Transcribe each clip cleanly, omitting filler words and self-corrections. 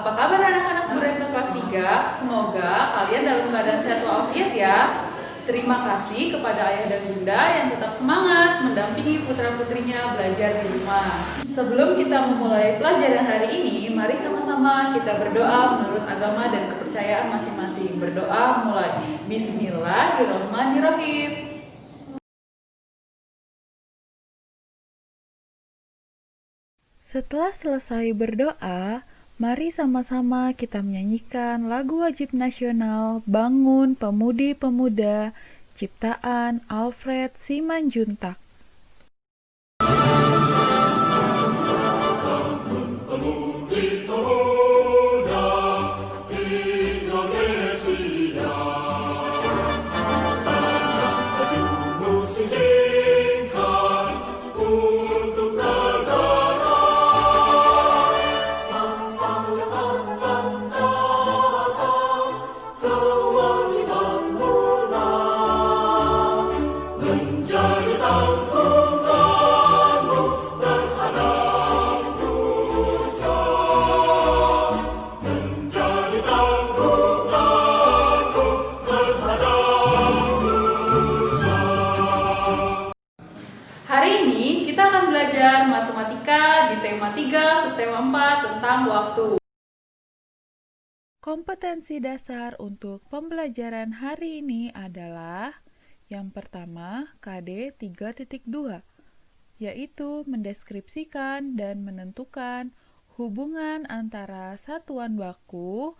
Apa kabar anak-anak Burento kelas 3? Semoga kalian dalam keadaan sehat walafiat ya. Terima kasih kepada ayah dan bunda yang tetap semangat mendampingi putra-putrinya belajar di rumah. Sebelum kita memulai pelajaran hari ini, mari sama-sama kita berdoa menurut agama dan kepercayaan masing-masing. Berdoa mulai. Bismillahirrahmanirrahim. Setelah selesai berdoa, mari sama-sama kita menyanyikan lagu wajib nasional Bangun Pemudi-Pemuda ciptaan Alfred Simanjuntak. Hari ini kita akan belajar matematika di tema 3 subtema 4 tentang waktu. Kompetensi dasar untuk pembelajaran hari ini adalah yang pertama KD 3.2, yaitu mendeskripsikan dan menentukan hubungan antara satuan baku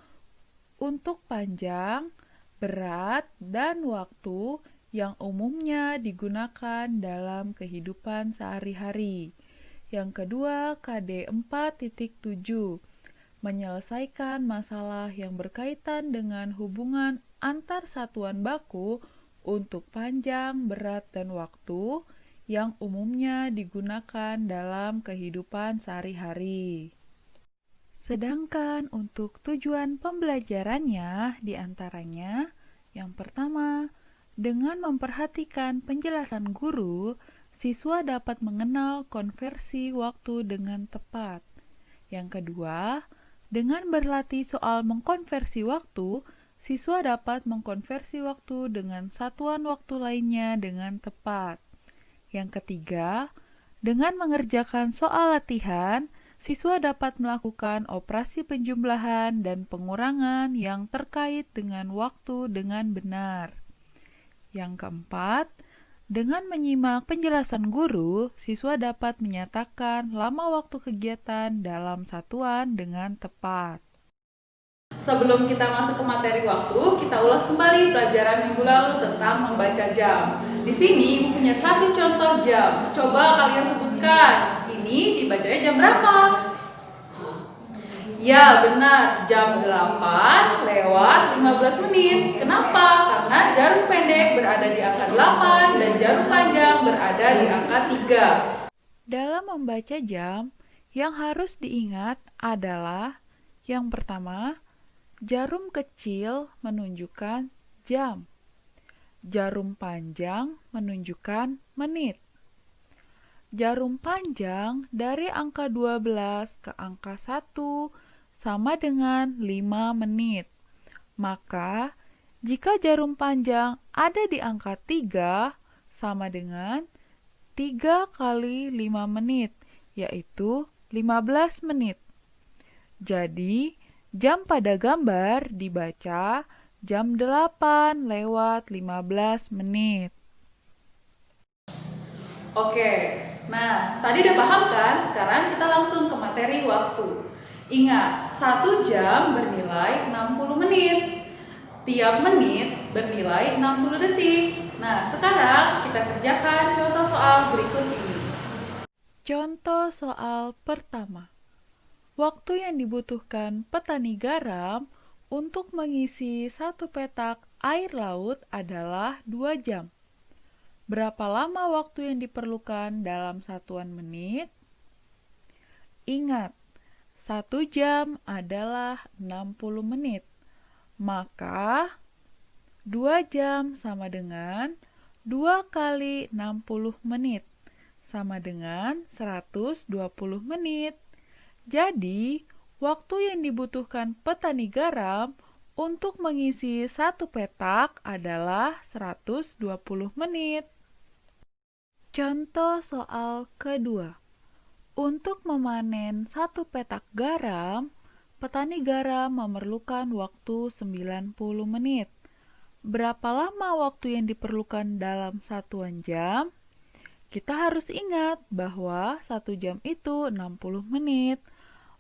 untuk panjang, berat, dan waktu yang umumnya digunakan dalam kehidupan sehari-hari. Yang kedua, KD 4.7, menyelesaikan masalah yang berkaitan dengan hubungan antar satuan baku untuk panjang, berat, dan waktu yang umumnya digunakan dalam kehidupan sehari-hari. Sedangkan untuk tujuan pembelajarannya diantaranya yang pertama, dengan memperhatikan penjelasan guru, siswa dapat mengenal konversi waktu dengan tepat. Yang kedua, dengan berlatih soal mengkonversi waktu, siswa dapat mengkonversi waktu dengan satuan waktu lainnya dengan tepat. Yang ketiga, dengan mengerjakan soal latihan, siswa dapat melakukan operasi penjumlahan dan pengurangan yang terkait dengan waktu dengan benar. Yang keempat, dengan menyimak penjelasan guru, siswa dapat menyatakan lama waktu kegiatan dalam satuan dengan tepat. Sebelum kita masuk ke materi waktu, kita ulas kembali pelajaran minggu lalu tentang membaca jam. Di sini Ibu punya satu contoh jam. Coba kalian sebutkan, ini dibacanya jam berapa? Ya, benar, jam 8 lewat 15 menit. Kenapa? Karena jarum pendek berada di angka 8 dan jarum panjang berada di angka 3. Dalam membaca jam, yang harus diingat adalah yang pertama, jarum kecil menunjukkan jam. Jarum panjang menunjukkan menit. Jarum panjang dari angka 12 ke angka 1 sama dengan 5 menit. Maka, jika jarum panjang ada di angka 3 sama dengan 3 kali 5 menit, yaitu 15 menit. Jadi, jam pada gambar dibaca jam 8 lewat 15 menit. Oke, nah tadi udah paham kan? Sekarang kita langsung ke materi waktu. Ingat, 1 jam bernilai 60 menit. Tiap menit bernilai 60 detik. Nah, sekarang kita kerjakan contoh soal berikut ini. Contoh soal pertama. Waktu yang dibutuhkan petani garam untuk mengisi 1 petak air laut adalah 2 jam. Berapa lama waktu yang diperlukan dalam satuan menit? Ingat, 1 jam adalah 60 menit. Maka, 2 jam sama dengan 2 kali 60 menit, sama dengan 120 menit. Jadi, Waktu yang dibutuhkan petani garam untuk mengisi satu petak adalah 120 menit. Contoh soal kedua. Untuk memanen satu petak garam, petani garam memerlukan waktu 90 menit. Berapa lama waktu yang diperlukan dalam satuan jam? Kita harus ingat bahwa 1 jam itu 60 menit.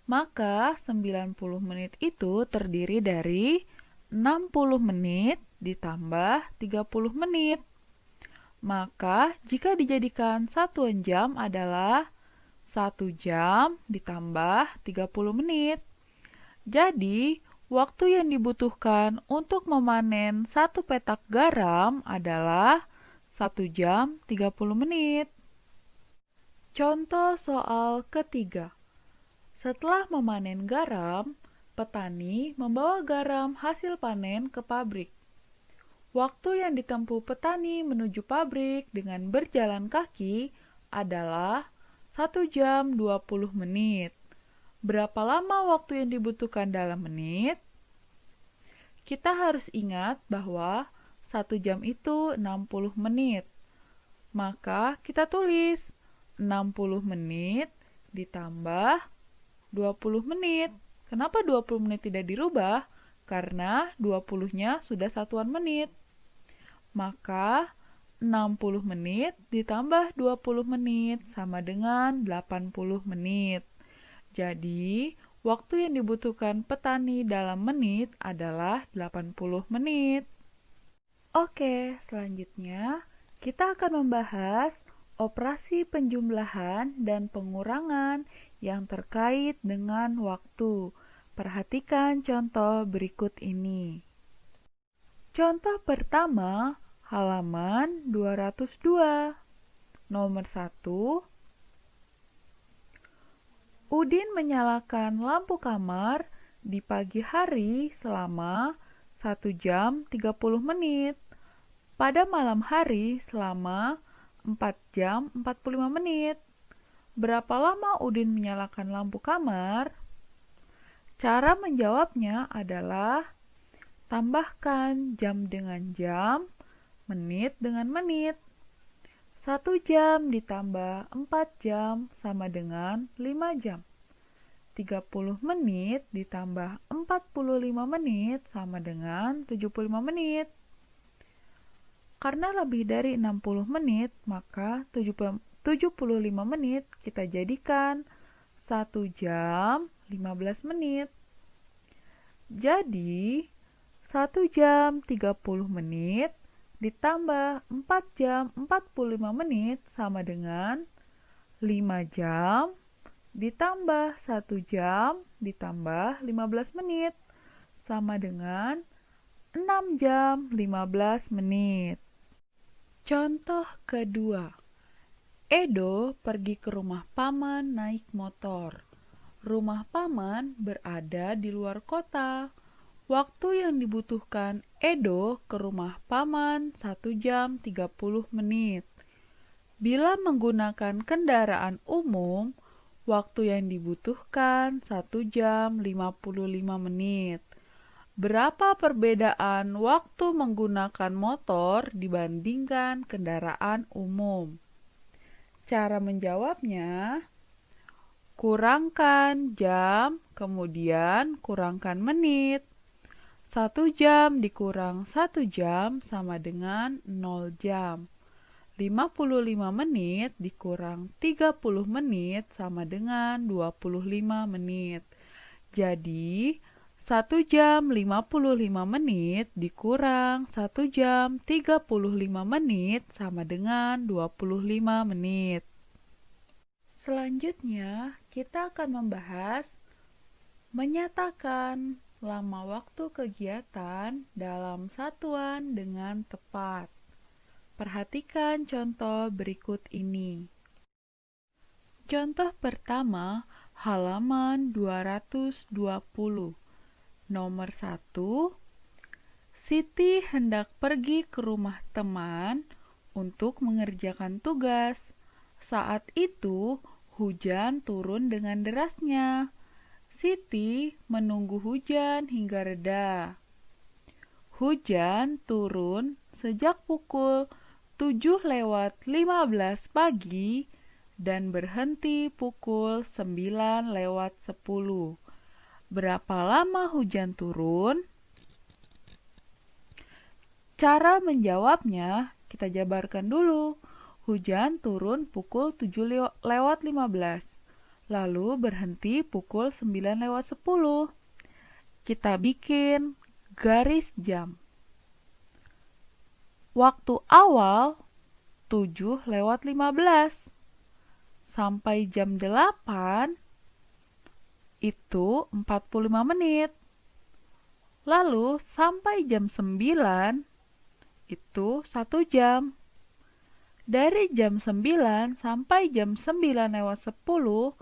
Maka 90 menit itu terdiri dari 60 menit ditambah 30 menit. Maka jika dijadikan satuan jam adalah 1 jam ditambah 30 menit. Jadi, waktu yang dibutuhkan untuk memanen satu petak garam adalah 1 jam 30 menit. Contoh soal ketiga. Setelah memanen garam, petani membawa garam hasil panen ke pabrik. Waktu yang ditempuh petani menuju pabrik dengan berjalan kaki adalah 1 jam 20 menit. Berapa lama waktu yang dibutuhkan dalam menit? Kita harus ingat bahwa 1 jam itu 60 menit. Maka kita tulis 60 menit ditambah 20 menit. Kenapa 20 menit tidak dirubah? Karena 20-nya sudah satuan menit. Maka 60 menit ditambah 20 menit sama dengan 80 menit. Jadi, waktu yang dibutuhkan petani dalam menit adalah 80 menit. Oke, selanjutnya kita akan membahas operasi penjumlahan dan pengurangan yang terkait dengan waktu. Perhatikan contoh berikut ini. Contoh pertama, halaman 202. Nomor 1. Udin menyalakan lampu kamar di pagi hari selama 1 jam 30 menit. Pada malam hari selama 4 jam 45 menit. Berapa lama Udin menyalakan lampu kamar? Cara menjawabnya adalah tambahkan jam dengan jam, menit dengan menit. 1 jam ditambah 4 jam sama dengan 5 jam. 30 menit ditambah 45 menit sama dengan 75 menit. Karena lebih dari 60 menit, maka 75 menit kita jadikan 1 jam 15 menit. Jadi, 1 jam 30 menit ditambah 4 jam 45 menit sama dengan 5 jam ditambah 1 jam ditambah 15 menit sama dengan 6 jam 15 menit. Contoh kedua. Edo pergi ke rumah paman naik motor. Rumah paman berada di luar kota. Waktu yang dibutuhkan Edo ke rumah paman 1 jam 30 menit. Bila menggunakan kendaraan umum, waktu yang dibutuhkan 1 jam 55 menit. Berapa perbedaan waktu menggunakan motor dibandingkan kendaraan umum? Cara menjawabnya, kurangkan jam, kemudian kurangkan menit. 1 jam dikurang 1 jam sama dengan 0 jam. 55 menit dikurang 30 menit sama dengan 25 menit. Jadi, 1 jam 55 menit dikurang 1 jam 35 menit sama dengan 25 menit. Selanjutnya, kita akan membahas menyatakan lama waktu kegiatan dalam satuan dengan tepat. Perhatikan contoh berikut ini. Contoh pertama, halaman 220. Nomor 1. Siti hendak pergi ke rumah teman untuk mengerjakan tugas. Saat itu, hujan turun dengan derasnya. Siti menunggu hujan hingga reda. Hujan turun sejak pukul 7:15 pagi dan berhenti pukul 9:10. Berapa lama hujan turun? Cara menjawabnya kita jabarkan dulu. Hujan turun pukul 7:15, lalu berhenti pukul 9:10. Kita bikin garis jam. Waktu awal 7:15 sampai jam 8 itu 45 menit. Lalu sampai jam 9 itu 1 jam. Dari jam 9 sampai jam 9:10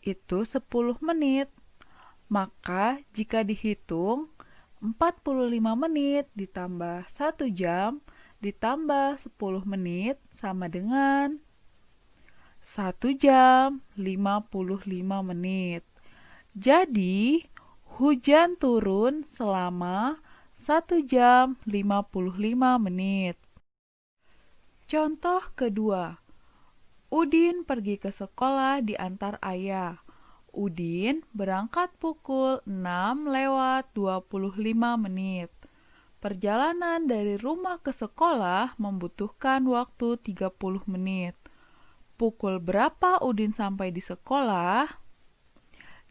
itu 10 menit. Maka jika dihitung 45 menit ditambah 1 jam ditambah 10 menit sama dengan 1 jam 55 menit. Jadi hujan turun selama 1 jam 55 menit. Contoh kedua, Udin pergi ke sekolah diantar ayah. Udin berangkat pukul 6:25 menit. Perjalanan dari rumah ke sekolah membutuhkan waktu 30 menit. Pukul berapa Udin sampai di sekolah?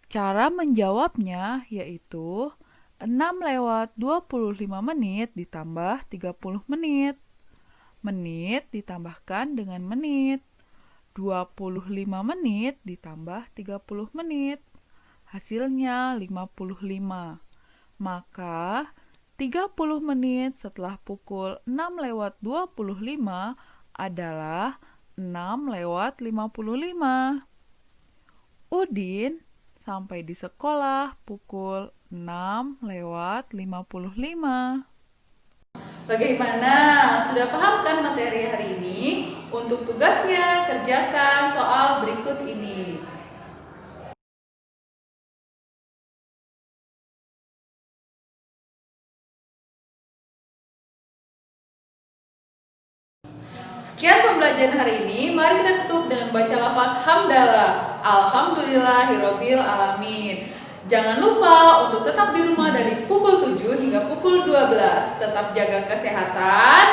Cara menjawabnya yaitu 6:25 menit ditambah 30 menit. Menit ditambahkan dengan menit. 25 menit ditambah 30 menit. Hasilnya 55. Maka 30 menit setelah pukul 6:25 adalah 6:55. Udin sampai di sekolah pukul 6:55. Bagaimana? Sudah paham kan materi hari ini? Untuk tugasnya, kerjakan soal berikut ini. Sekian pembelajaran hari ini. Mari kita tutup dengan baca lafaz hamdalah. Alhamdulillahirabbil alamin. Jangan lupa untuk tetap di rumah dari pukul 7 hingga pukul 12. Tetap jaga kesehatan